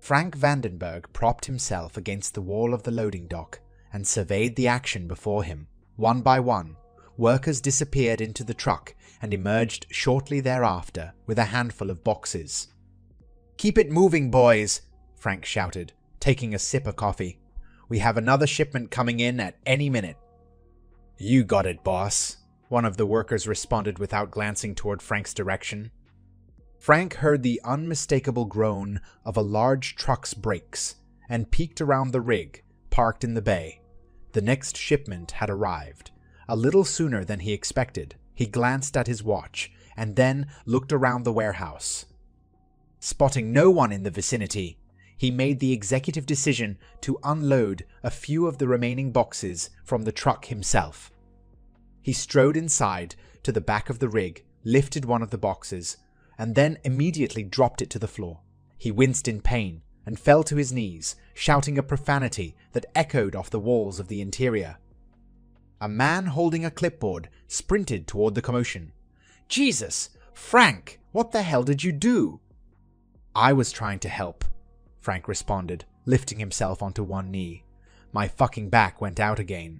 Frank Vandenberg propped himself against the wall of the loading dock and surveyed the action before him. One by one, workers disappeared into the truck and emerged shortly thereafter with a handful of boxes. "Keep it moving, boys," Frank shouted, taking a sip of coffee. "We have another shipment coming in at any minute." "You got it, boss," one of the workers responded without glancing toward Frank's direction. Frank heard the unmistakable groan of a large truck's brakes and peeked around the rig, parked in the bay. The next shipment had arrived. A little sooner than he expected. He glanced at his watch and then looked around the warehouse. Spotting no one in the vicinity, he made the executive decision to unload a few of the remaining boxes from the truck himself. He strode inside to the back of the rig, lifted one of the boxes, and then immediately dropped it to the floor. He winced in pain and fell to his knees, shouting a profanity that echoed off the walls of the interior. A man holding a clipboard sprinted toward the commotion. "Jesus! Frank! What the hell did you do?" "I was trying to help," Frank responded, lifting himself onto one knee. "My fucking back went out again."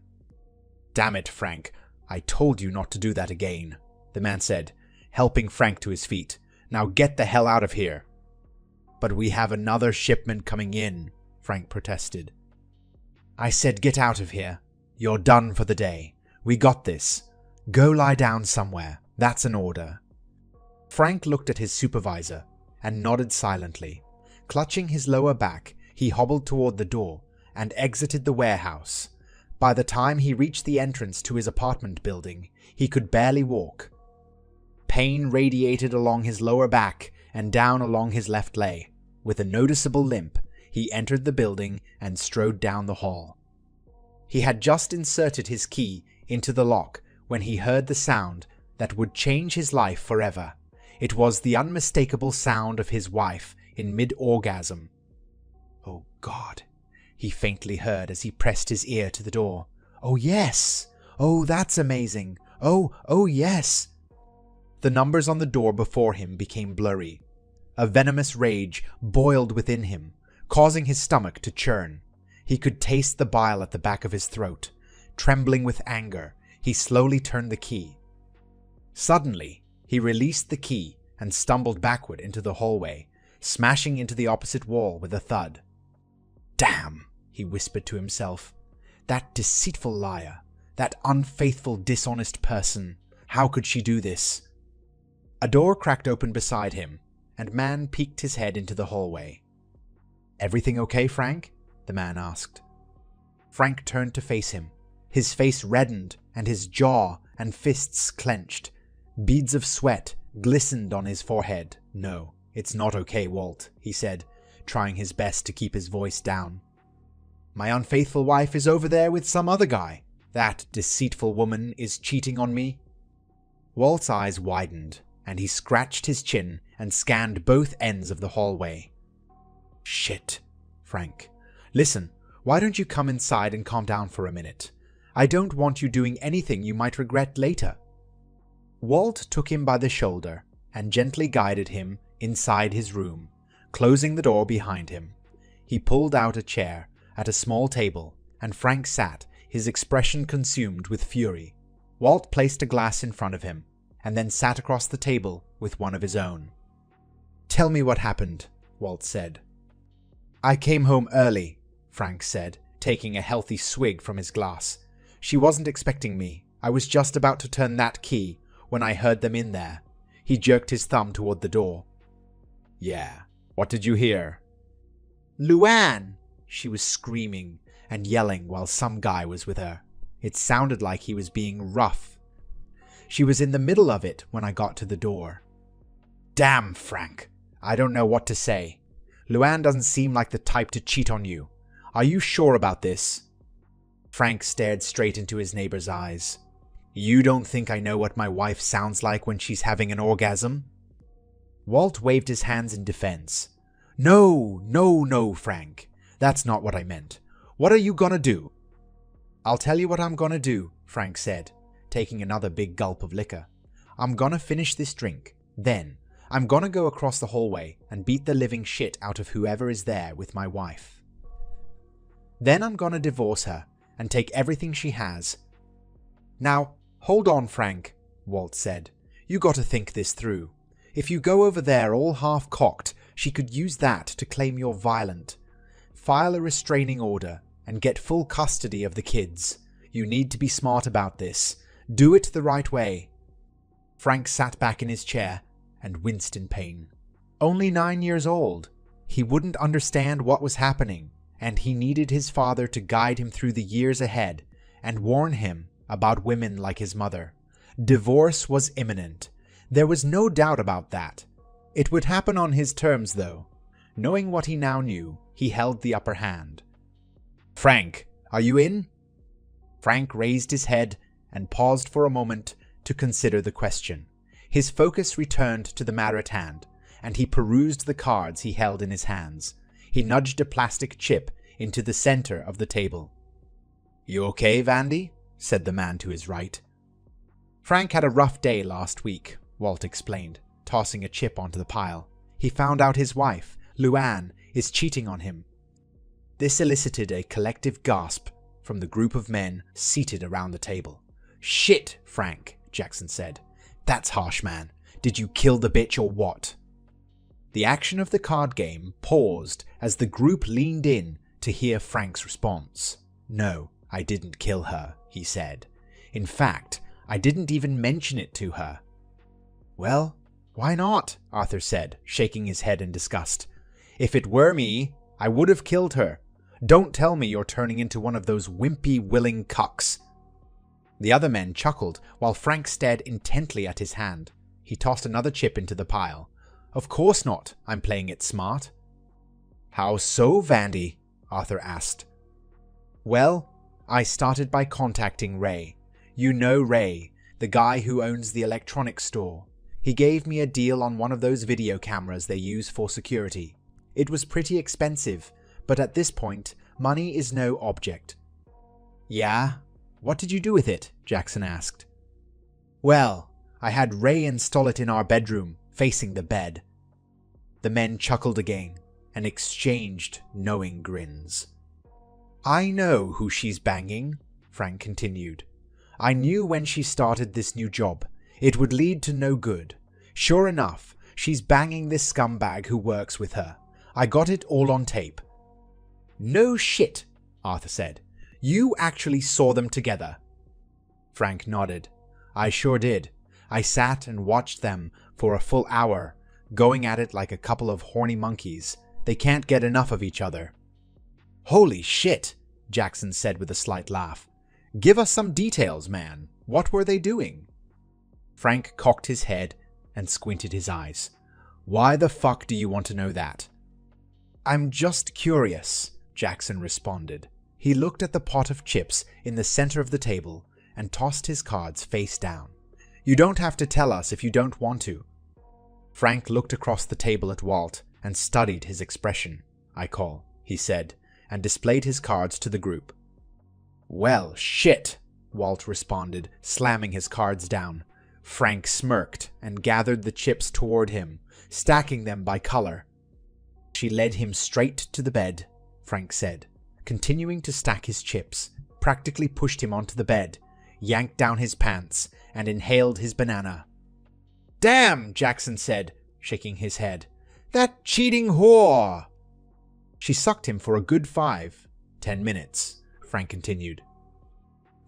"Damn it, Frank. I told you not to do that again," the man said, helping Frank to his feet. "Now get the hell out of here." "But we have another shipment coming in," Frank protested. "I said get out of here. You're done for the day. We got this. Go lie down somewhere. That's an order." Frank looked at his supervisor and nodded silently. Clutching his lower back, he hobbled toward the door and exited the warehouse. By the time he reached the entrance to his apartment building, he could barely walk. Pain radiated along his lower back and down along his left leg. With a noticeable limp, he entered the building and strode down the hall. He had just inserted his key into the lock when he heard the sound that would change his life forever. It was the unmistakable sound of his wife in mid-orgasm. "Oh God," he faintly heard as he pressed his ear to the door. "Oh yes! Oh, that's amazing! Oh yes!" The numbers on the door before him became blurry. A venomous rage boiled within him, causing his stomach to churn. He could taste the bile at the back of his throat. Trembling with anger, he slowly turned the key. Suddenly, he released the key and stumbled backward into the hallway, smashing into the opposite wall with a thud. "Damn," he whispered to himself. "That deceitful liar. That unfaithful, dishonest person. How could she do this?" A door cracked open beside him, and man peeked his head into the hallway. "Everything okay, Frank?" the man asked. Frank turned to face him. His face reddened and his jaw and fists clenched. Beads of sweat glistened on his forehead. "No, it's not okay, Walt," he said, trying his best to keep his voice down. "My unfaithful wife is over there with some other guy. That deceitful woman is cheating on me." Walt's eyes widened, and he scratched his chin and scanned both ends of the hallway. "Shit, Frank. Listen, why don't you come inside and calm down for a minute? I don't want you doing anything you might regret later." Walt took him by the shoulder and gently guided him inside his room, closing the door behind him. He pulled out a chair at a small table, and Frank sat, his expression consumed with fury. Walt placed a glass in front of him, and then sat across the table with one of his own. "Tell me what happened," Walt said. "I came home early," Frank said, taking a healthy swig from his glass. "She wasn't expecting me. I was just about to turn that key when I heard them in there." He jerked his thumb toward the door. "Yeah, what did you hear?" "Luann!" She was screaming and yelling while some guy was with her. It sounded like he was being rough. "She was in the middle of it when I got to the door." "Damn, Frank. I don't know what to say. Luann doesn't seem like the type to cheat on you. Are you sure about this?" Frank stared straight into his neighbor's eyes. "You don't think I know what my wife sounds like when she's having an orgasm?" Walt waved his hands in defense. No, Frank. That's not what I meant. What are you gonna do?" "I'll tell you what I'm gonna do," Frank said, taking another big gulp of liquor. "I'm gonna finish this drink. Then, I'm gonna go across the hallway and beat the living shit out of whoever is there with my wife. Then I'm gonna divorce her and take everything she has. Now, hold on, Frank, Walt said. You gotta think this through. If you go over there all half-cocked, she could use that to claim you're violent. File a restraining order and get full custody of the kids. You need to be smart about this. Do it the right way. Frank sat back in his chair and winced in pain. Only 9 years old. He wouldn't understand what was happening, and he needed his father to guide him through the years ahead and warn him about women like his mother. Divorce was imminent. There was no doubt about that. It would happen on his terms, though. Knowing what he now knew, he held the upper hand. Frank, are you in? Frank raised his head and paused for a moment to consider the question. His focus returned to the matter at hand, and he perused the cards he held in his hands. He nudged a plastic chip into the center of the table. You okay, Vandy? Said the man to his right. Frank had a rough day last week, Walt explained, tossing a chip onto the pile. He found out his wife, Luann, is cheating on him. This elicited a collective gasp from the group of men seated around the table. Shit, Frank, Jackson said. That's harsh, man. Did you kill the bitch or what? The action of the card game paused as the group leaned in to hear Frank's response. No, I didn't kill her, he said. In fact, I didn't even mention it to her. Well, why not? Arthur said, shaking his head in disgust. If it were me, I would have killed her. Don't tell me you're turning into one of those wimpy, willing cucks. The other men chuckled while Frank stared intently at his hand. He tossed another chip into the pile. Of course not. I'm playing it smart. How so, Vandy? Arthur asked. Well, I started by contacting Ray. You know Ray, the guy who owns the electronics store. He gave me a deal on one of those video cameras they use for security. It was pretty expensive, but at this point, money is no object. Yeah? What did you do with it? Jackson asked. Well, I had Ray install it in our bedroom, facing the bed. The men chuckled again and exchanged knowing grins. I know who she's banging, Frank continued. I knew when she started this new job, it would lead to no good. Sure enough, she's banging this scumbag who works with her. I got it all on tape. No shit, Arthur said. You actually saw them together. Frank nodded. I sure did. I sat and watched them for a full hour, going at it like a couple of horny monkeys. They can't get enough of each other. Holy shit, Jackson said with a slight laugh. Give us some details, man. What were they doing? Frank cocked his head and squinted his eyes. Why the fuck do you want to know that? I'm just curious, Jackson responded. He looked at the pot of chips in the center of the table and tossed his cards face down. You don't have to tell us if you don't want to. Frank looked across the table at Walt and studied his expression. I call, he said, and displayed his cards to the group. Well, shit, Walt responded, slamming his cards down. Frank smirked and gathered the chips toward him, stacking them by color. She led him straight to the bed, Frank said, continuing to stack his chips, practically pushed him onto the bed, yanked down his pants, and inhaled his banana. Damn, Jackson said, shaking his head. That cheating whore! She sucked him for a good 5-10 minutes, Frank continued.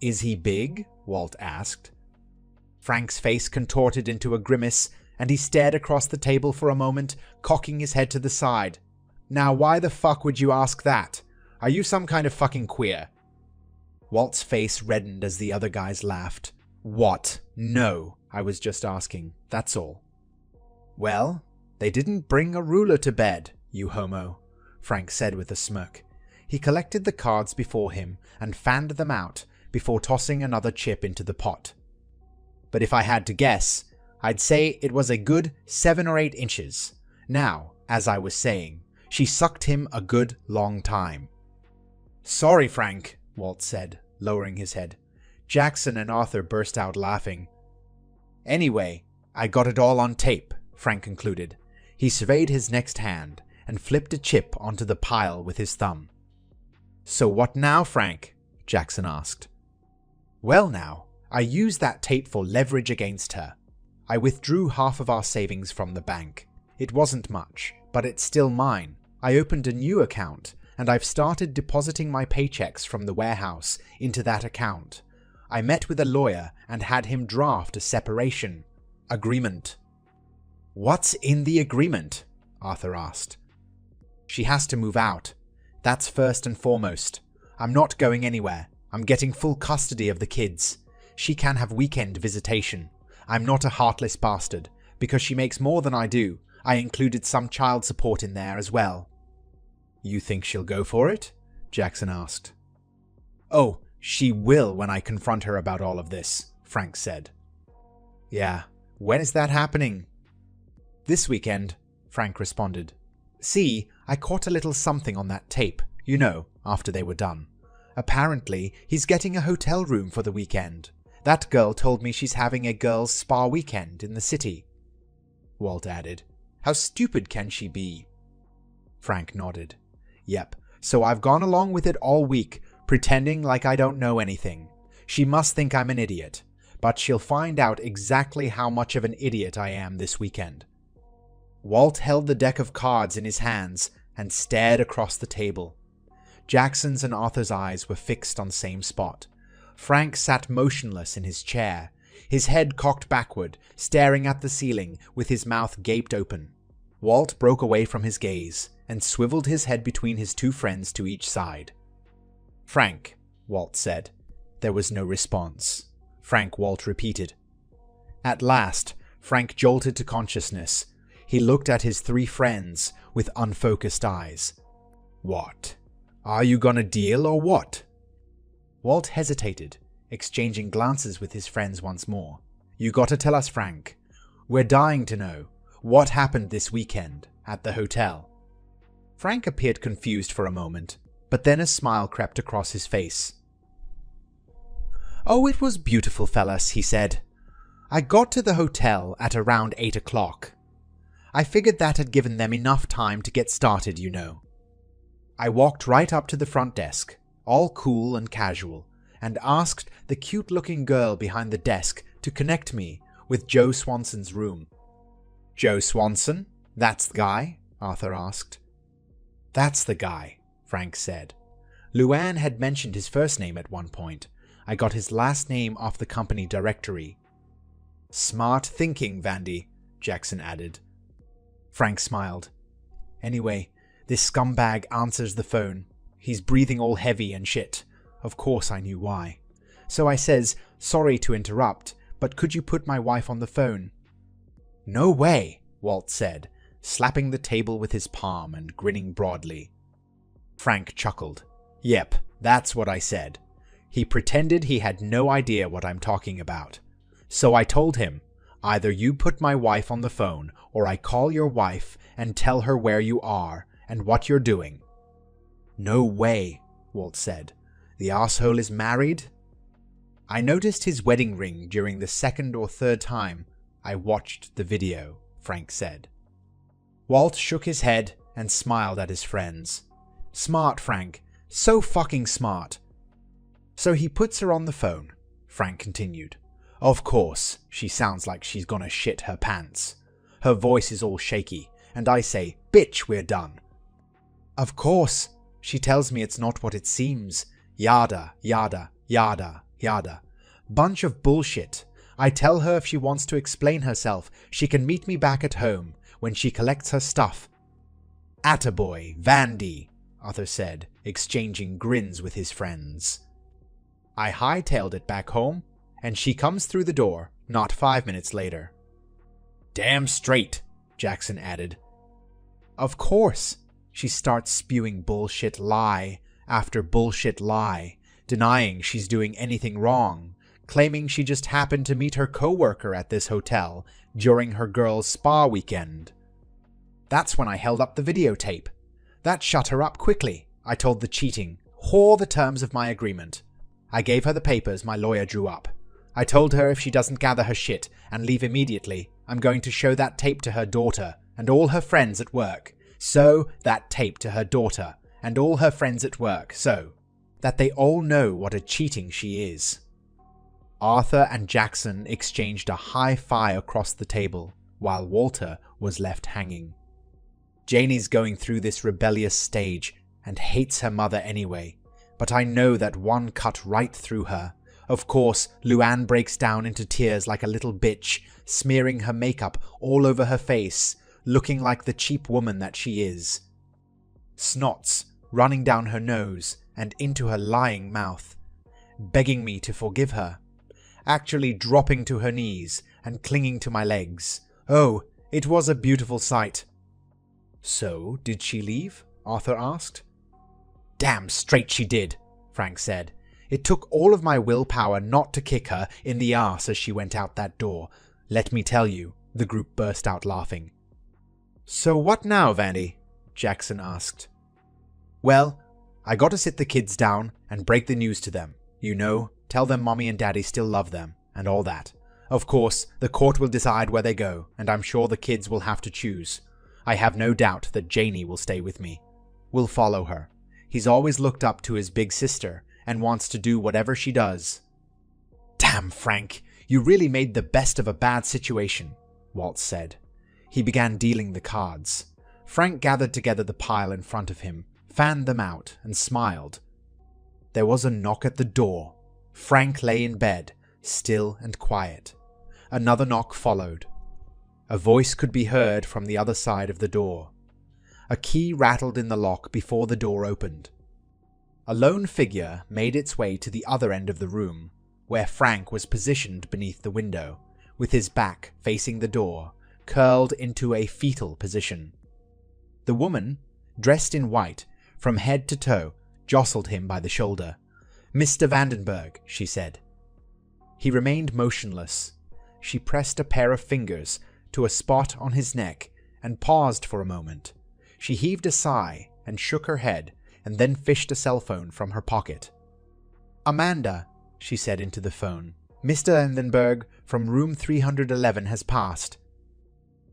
Is he big? Walt asked. Frank's face contorted into a grimace, and he stared across the table for a moment, cocking his head to the side. Now why the fuck would you ask that? Are you some kind of fucking queer? Walt's face reddened as the other guys laughed. What? No, I was just asking, that's all. Well, they didn't bring a ruler to bed, you homo, Frank said with a smirk. He collected the cards before him and fanned them out before tossing another chip into the pot. But if I had to guess, I'd say it was a good 7 or 8 inches. Now, as I was saying, she sucked him a good long time. Sorry, Frank, Walt said, lowering his head. Jackson and Arthur burst out laughing. Anyway, I got it all on tape, Frank concluded. He surveyed his next hand and flipped a chip onto the pile with his thumb. "So what now, Frank?" Jackson asked. "Well now, I used that tape for leverage against her. I withdrew half of our savings from the bank. It wasn't much, but it's still mine. I opened a new account, and I've started depositing my paychecks from the warehouse into that account. I met with a lawyer and had him draft a separation agreement." "What's in the agreement?" Arthur asked. "She has to move out. That's first and foremost. I'm not going anywhere. I'm getting full custody of the kids. She can have weekend visitation. I'm not a heartless bastard. Because she makes more than I do, I included some child support in there as well." "You think she'll go for it?" Jackson asked. "Oh, she will when I confront her about all of this," Frank said. "Yeah, when is that happening?" "This weekend," Frank responded. "See, I caught a little something on that tape, after they were done. Apparently, he's getting a hotel room for the weekend. That girl told me she's having a girls' spa weekend in the city." Walt added, "How stupid can she be?" Frank nodded. "Yep, so I've gone along with it all week, pretending like I don't know anything. She must think I'm an idiot, but she'll find out exactly how much of an idiot I am this weekend." Walt held the deck of cards in his hands and stared across the table. Jackson's and Arthur's eyes were fixed on the same spot. Frank sat motionless in his chair, his head cocked backward, staring at the ceiling with his mouth gaped open. Walt broke away from his gaze and swiveled his head between his two friends to each side. "Frank," Walt said. There was no response. "Frank," Walt repeated. At last, Frank jolted to consciousness. He looked at his three friends with unfocused eyes. "What? Are you gonna deal or what?" Walt hesitated, exchanging glances with his friends once more. "You gotta tell us, Frank. We're dying to know. What happened this weekend at the hotel?" Frank appeared confused for a moment, but then a smile crept across his face. "Oh, it was beautiful, fellas," he said. "I got to the hotel at around 8 o'clock. I figured that had given them enough time to get started, I walked right up to the front desk, all cool and casual, and asked the cute-looking girl behind the desk to connect me with Joe Swanson's room." "Joe Swanson? That's the guy?" Arthur asked. "That's the guy," Frank said. "Luann had mentioned his first name at one point. I got his last name off the company directory." "Smart thinking, Vandy," Jackson added. Frank smiled. "Anyway, this scumbag answers the phone. He's breathing all heavy and shit. Of course I knew why. So I says, 'Sorry to interrupt, but could you put my wife on the phone?'" "No way," Walt said, slapping the table with his palm and grinning broadly. Frank chuckled. "Yep, that's what I said. He pretended he had no idea what I'm talking about. So I told him, either you put my wife on the phone or I call your wife and tell her where you are and what you're doing." "No way," Walt said. "The asshole is married?" "I noticed his wedding ring during the second or third time I watched the video," Frank said. Walt shook his head and smiled at his friends. "Smart, Frank. So fucking smart." "So he puts her on the phone," Frank continued. "Of course, she sounds like she's gonna shit her pants. Her voice is all shaky, and I say, 'Bitch, we're done.' Of course, she tells me it's not what it seems. Yada, yada, yada, yada. Bunch of bullshit. I tell her if she wants to explain herself, she can meet me back at home when she collects her stuff." "Attaboy, Vandy," Arthur said, exchanging grins with his friends. "I hightailed it back home, and she comes through the door not 5 minutes later." "Damn straight," Jackson added. "Of course." She starts spewing bullshit lie after bullshit lie, denying she's doing anything wrong, claiming she just happened to meet her coworker at this hotel during her girls' spa weekend. That's when I held up the videotape. That shut her up quickly. I told the cheating whore the terms of my agreement. I gave her the papers my lawyer drew up. I told her if she doesn't gather her shit and leave immediately, I'm going to show that tape to her daughter and all her friends at work. So that tape to her daughter and all her friends at work, so that they all know what a cheating she is." Arthur and Jackson exchanged a high-fi across the table, while Walter was left hanging. "Janie's going through this rebellious stage and hates her mother anyway, but I know that one cut right through her. Of course, Luann breaks down into tears like a little bitch, smearing her makeup all over her face, looking like the cheap woman that she is. Snots running down her nose and into her lying mouth, begging me to forgive her, actually dropping to her knees and clinging to my legs. Oh, it was a beautiful sight." "So, did she leave?" Arthur asked. "Damn straight she did," Frank said. "It took all of my willpower not to kick her in the arse as she went out that door. Let me tell you," the group burst out laughing. "So what now, Vandy?" Jackson asked. "Well, I gotta sit the kids down and break the news to them. You know, tell them Mommy and Daddy still love them, and all that. Of course, the court will decide where they go, and I'm sure the kids will have to choose. I have no doubt that Janie will stay with me. We'll follow her. He's always looked up to his big sister and wants to do whatever she does." "Damn, Frank, you really made the best of a bad situation," Walt said. He began dealing the cards. Frank gathered together the pile in front of him, fanned them out, and smiled. There was a knock at the door. Frank lay in bed, still and quiet. Another knock followed. A voice could be heard from the other side of the door. A key rattled in the lock before the door opened. A lone figure made its way to the other end of the room, where Frank was positioned beneath the window, with his back facing the door, curled into a fetal position. The woman, dressed in white, from head to toe, jostled him by the shoulder. "Mr. Vandenberg," she said. He remained motionless. She pressed a pair of fingers to a spot on his neck and paused for a moment. She heaved a sigh and shook her head and then fished a cell phone from her pocket. "Amanda," she said into the phone. "Mr. Vandenberg from room 311 has passed.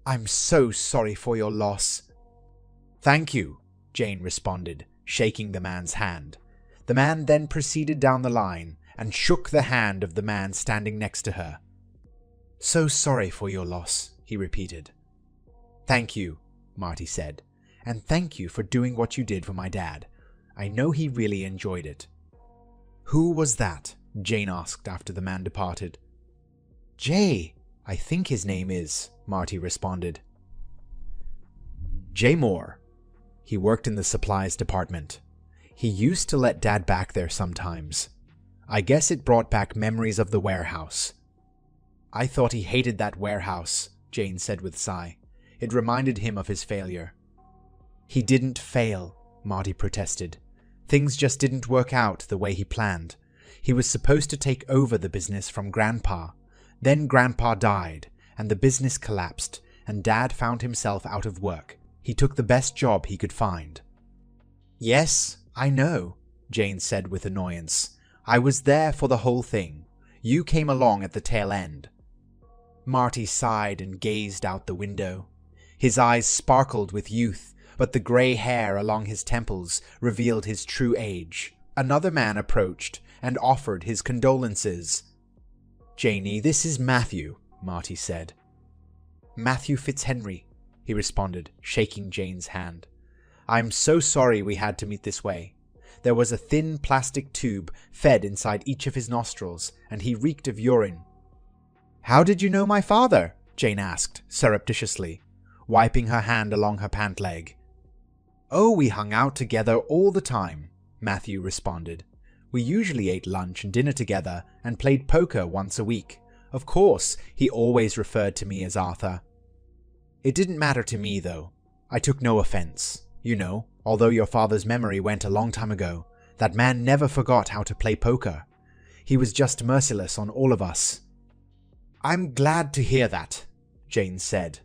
I'm so sorry for your loss." "Thank you," Jane responded, shaking the man's hand. The man then proceeded down the line and shook the hand of the man standing next to her. "So sorry for your loss," he repeated. "Thank you," Marty said, "and thank you for doing what you did for my dad. I know he really enjoyed it." "Who was that?" Jane asked after the man departed. "Jay, I think his name is," Marty responded. Jay Moore. He worked in the supplies department. He used to let Dad back there sometimes. I guess it brought back memories of the warehouse. "I thought he hated that warehouse," Jane said with a sigh. It reminded him of his failure. "He didn't fail," Marty protested. "Things just didn't work out the way he planned. He was supposed to take over the business from Grandpa. Then Grandpa died, and the business collapsed, and Dad found himself out of work. He took the best job he could find." "Yes, I know," Jane said with annoyance. "I was there for the whole thing. You came along at the tail end." Marty sighed and gazed out the window. His eyes sparkled with youth, but the grey hair along his temples revealed his true age. Another man approached and offered his condolences. "Janie, this is Matthew," Marty said. "Matthew Fitzhenry," he responded, shaking Jane's hand. "I'm so sorry we had to meet this way. There was a thin plastic tube fed inside each of his nostrils, and he reeked of urine." "How did you know my father?" Jane asked, surreptitiously, wiping her hand along her pant leg. "Oh, we hung out together all the time," Matthew responded. "We usually ate lunch and dinner together and played poker once a week. Of course, he always referred to me as Arthur. It didn't matter to me, though. I took no offense. You know, although your father's memory went a long time ago, that man never forgot how to play poker. He was just merciless on all of us." "I'm glad to hear that," Jane said.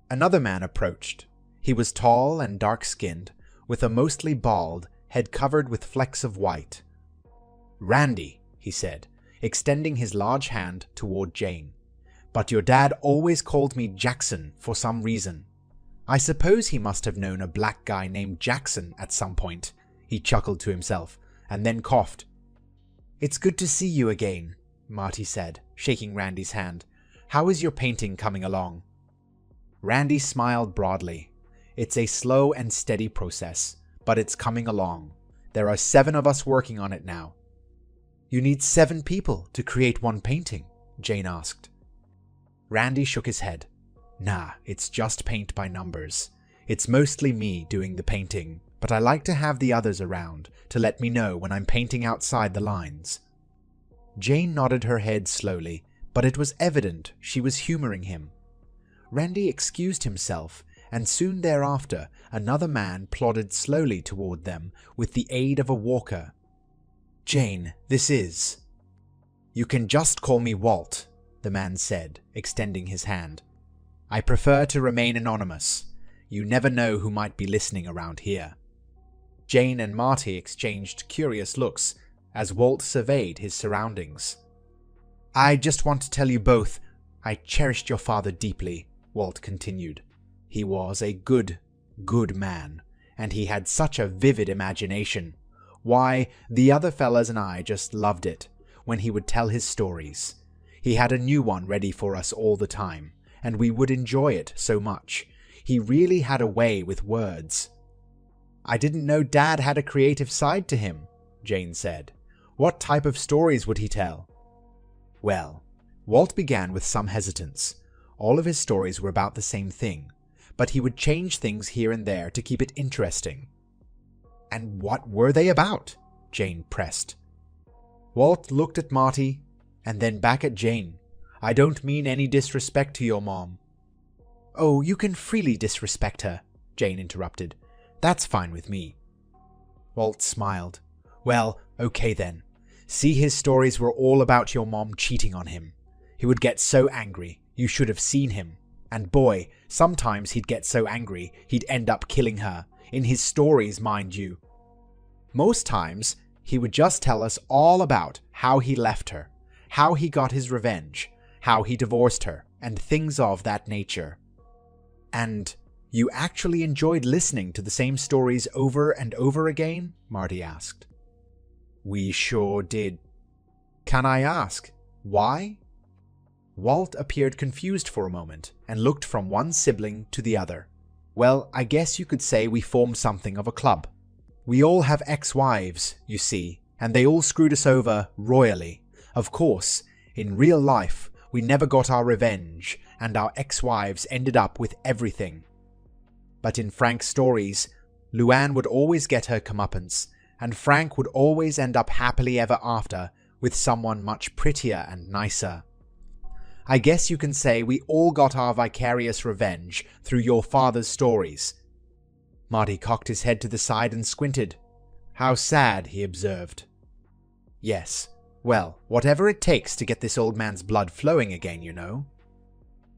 Another man approached. He was tall and dark-skinned, with a mostly bald head covered with flecks of white. "Randy," he said, extending his large hand toward Jane. but your dad always called me Jackson for some reason. I suppose he must have known a black guy named Jackson at some point." He chuckled to himself, and then coughed. "It's good to see you again," Marty said, shaking Randy's hand. "How is your painting coming along?" Randy smiled broadly. "It's a slow and steady process, but it's coming along. There are 7 of us working on it now." "You need 7 people to create one painting?" Jane asked. Randy shook his head. "Nah, it's just paint by numbers. It's mostly me doing the painting, but I like to have the others around to let me know when I'm painting outside the lines." Jane nodded her head slowly, but it was evident she was humoring him. Randy excused himself, and soon thereafter another man plodded slowly toward them with the aid of a walker. "Jane, this is—" "You can just call me Walt," the man said, extending his hand. "I prefer to remain anonymous. You never know who might be listening around here." Jane and Marty exchanged curious looks as Walt surveyed his surroundings. "I just want to tell you both, I cherished your father deeply," Walt continued. "He was a good man, and he had such a vivid imagination. Why, the other fellas and I just loved it when he would tell his stories. He had a new one ready for us all the time, and we would enjoy it so much. He really had a way with words." "I didn't know Dad had a creative side to him," Jane said. "What type of stories would he tell?" Well, Walt began with some hesitance. All of his stories were about the same thing, but he would change things here and there to keep it interesting. "And what were they about?" Jane pressed. Walt looked at Marty, and then back at Jane. "I don't mean any disrespect to your mom." "Oh, you can freely disrespect her," Jane interrupted. "That's fine with me." Walt smiled. "Well, okay then. See, his stories were all about your mom cheating on him. He would get so angry, you should have seen him. And boy, sometimes he'd get so angry, he'd end up killing her. In his stories, mind you. Most times, he would just tell us all about how he left her, how he got his revenge, how he divorced her, and things of that nature." "And you actually enjoyed listening to the same stories over and over again?" Marty asked. "We sure did." "Can I ask, why?" Walt appeared confused for a moment and looked from one sibling to the other. "Well, I guess you could say we formed something of a club. We all have ex-wives, you see, and they all screwed us over royally. Of course, in real life, we never got our revenge, and our ex-wives ended up with everything. But in Frank's stories, Luann would always get her comeuppance, and Frank would always end up happily ever after with someone much prettier and nicer. I guess you can say we all got our vicarious revenge through your father's stories." Marty cocked his head to the side and squinted. "How sad," he observed. "Yes, well, whatever it takes to get this old man's blood flowing again, you know."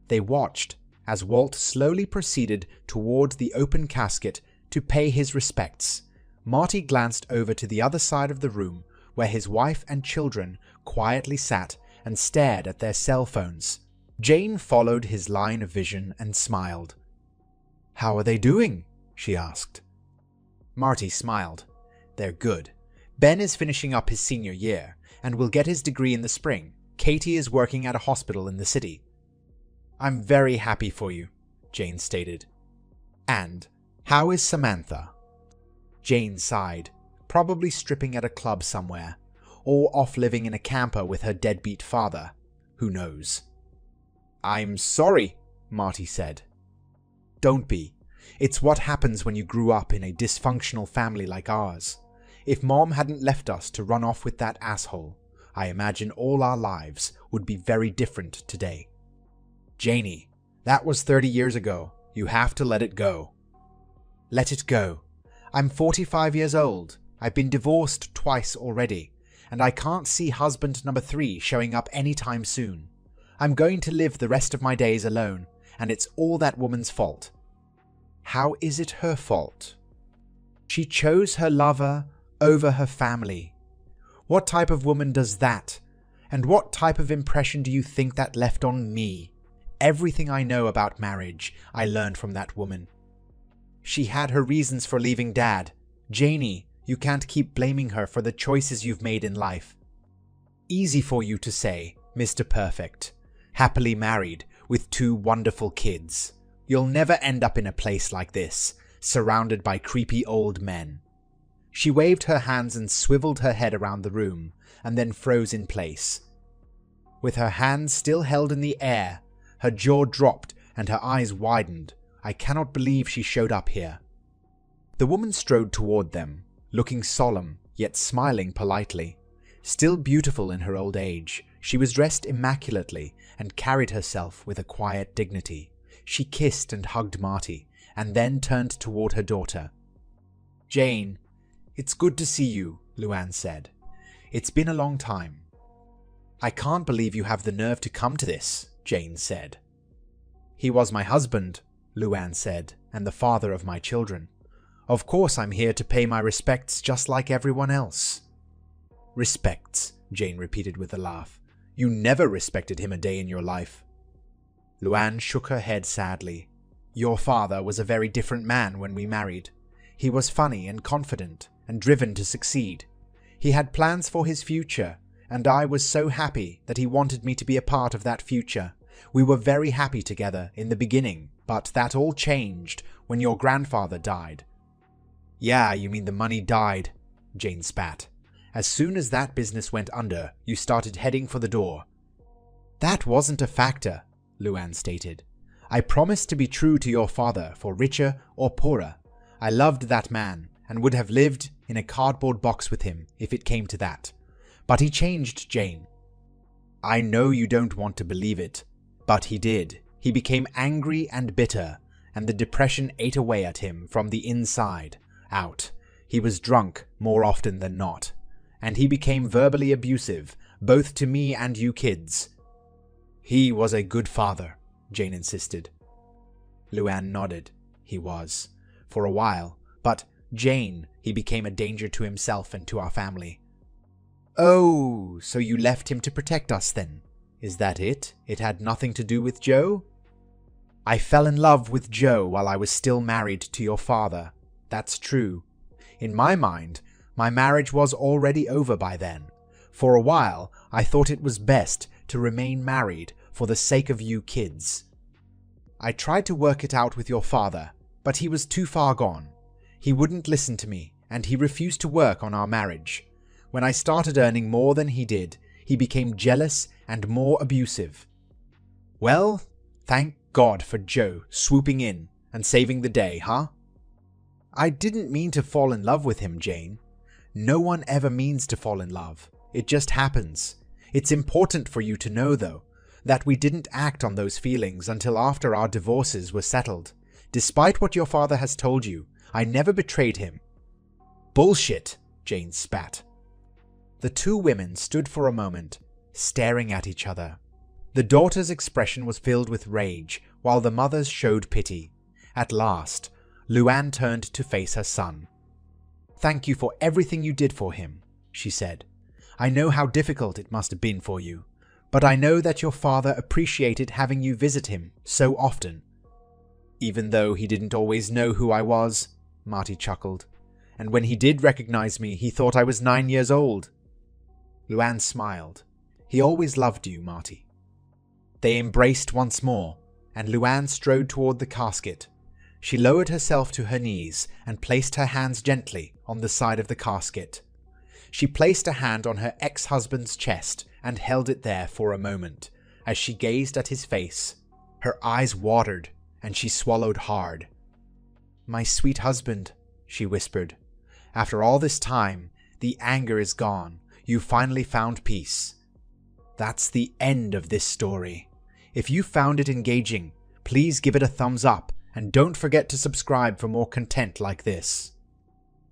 They watched as Walt slowly proceeded toward the open casket to pay his respects. Marty glanced over to the other side of the room where his wife and children quietly sat and stared at their cell phones. Jane followed his line of vision and smiled. "How are they doing?" she asked. Marty smiled. "They're good. Ben is finishing up his senior year and will get his degree in the spring. Katie is working at a hospital in the city." "I'm very happy for you," Jane stated. "And how is Samantha?" Jane sighed, probably stripping at a club somewhere, or off living in a camper with her deadbeat father. Who knows? "I'm sorry," Marty said. "Don't be. It's what happens when you grew up in a dysfunctional family like ours. If Mom hadn't left us to run off with that asshole, I imagine all our lives would be very different today." "Janie, that was 30 years ago. You have to let it go." "Let it go. I'm 45 years old. I've been divorced twice already, and I can't see husband number 3 showing up anytime soon. I'm going to live the rest of my days alone, and it's all that woman's fault." "How is it her fault?" "She chose her lover over her family. What type of woman does that? And what type of impression do you think that left on me? Everything I know about marriage, I learned from that woman. She had her reasons for leaving Dad. Janie, you can't keep blaming her for the choices you've made in life. Easy for you to say, Mr. Perfect. Happily married, with 2 wonderful kids. You'll never end up in a place like this, surrounded by creepy old men. She waved her hands and swiveled her head around the room, and then froze in place. With her hands still held in the air, her jaw dropped and her eyes widened. I cannot believe she showed up here. The woman strode toward them, looking solemn, yet smiling politely. Still beautiful in her old age, she was dressed immaculately and carried herself with a quiet dignity. She kissed and hugged Marty, and then turned toward her daughter. "Jane, it's good to see you," Luann said. "It's been a long time." "I can't believe you have the nerve to come to this," Jane said. "He was my husband," Luann said, "and the father of my children. Of course I'm here to pay my respects just like everyone else." "Respects," Jane repeated with a laugh. "You never respected him a day in your life." Luann shook her head sadly. "Your father was a very different man when we married. He was funny and confident and driven to succeed. He had plans for his future, and I was so happy that he wanted me to be a part of that future. We were very happy together in the beginning, but that all changed when your grandfather died." "Yeah, you mean the money died," Jane spat. "As soon as that business went under, you started heading for the door." "That wasn't a factor," Luann stated. "I promised to be true to your father for richer or poorer. I loved that man and would have lived in a cardboard box with him if it came to that. But he changed, Jane. I know you don't want to believe it, but he did. He became angry and bitter, and the depression ate away at him from the inside out. He was drunk more often than not, and he became verbally abusive, both to me and you kids." "He was a good father," Jane insisted. Luann nodded. "He was. For a while. But, Jane, he became a danger to himself and to our family." "Oh, so you left him to protect us then? Is that it? It had nothing to do with Joe?" "I fell in love with Joe while I was still married to your father. That's true. In my mind, my marriage was already over by then. For a while, I thought it was best to remain married for the sake of you kids. I tried to work it out with your father, but he was too far gone. He wouldn't listen to me, and he refused to work on our marriage. When I started earning more than he did, he became jealous and more abusive. Well, thank God for Joe swooping in and saving the day, huh?" "I didn't mean to fall in love with him, Jane. No one ever means to fall in love. It just happens. It's important for you to know, though, that we didn't act on those feelings until after our divorces were settled. Despite what your father has told you, I never betrayed him." "Bullshit," Jane spat. The 2 women stood for a moment, staring at each other. The daughter's expression was filled with rage, while the mother's showed pity. At last, Luann turned to face her son. "Thank you for everything you did for him," she said. "I know how difficult it must have been for you, but I know that your father appreciated having you visit him so often." "Even though he didn't always know who I was," Marty chuckled. "And when he did recognize me, he thought I was 9 years old." Luann smiled. "He always loved you, Marty." They embraced once more, and Luann strode toward the casket. She lowered herself to her knees and placed her hands gently on the side of the casket. She placed a hand on her ex-husband's chest and held it there for a moment. As she gazed at his face, her eyes watered and she swallowed hard. "My sweet husband," she whispered. "After all this time, the anger is gone. You finally found peace." That's the end of this story. If you found it engaging, please give it a thumbs up and don't forget to subscribe for more content like this.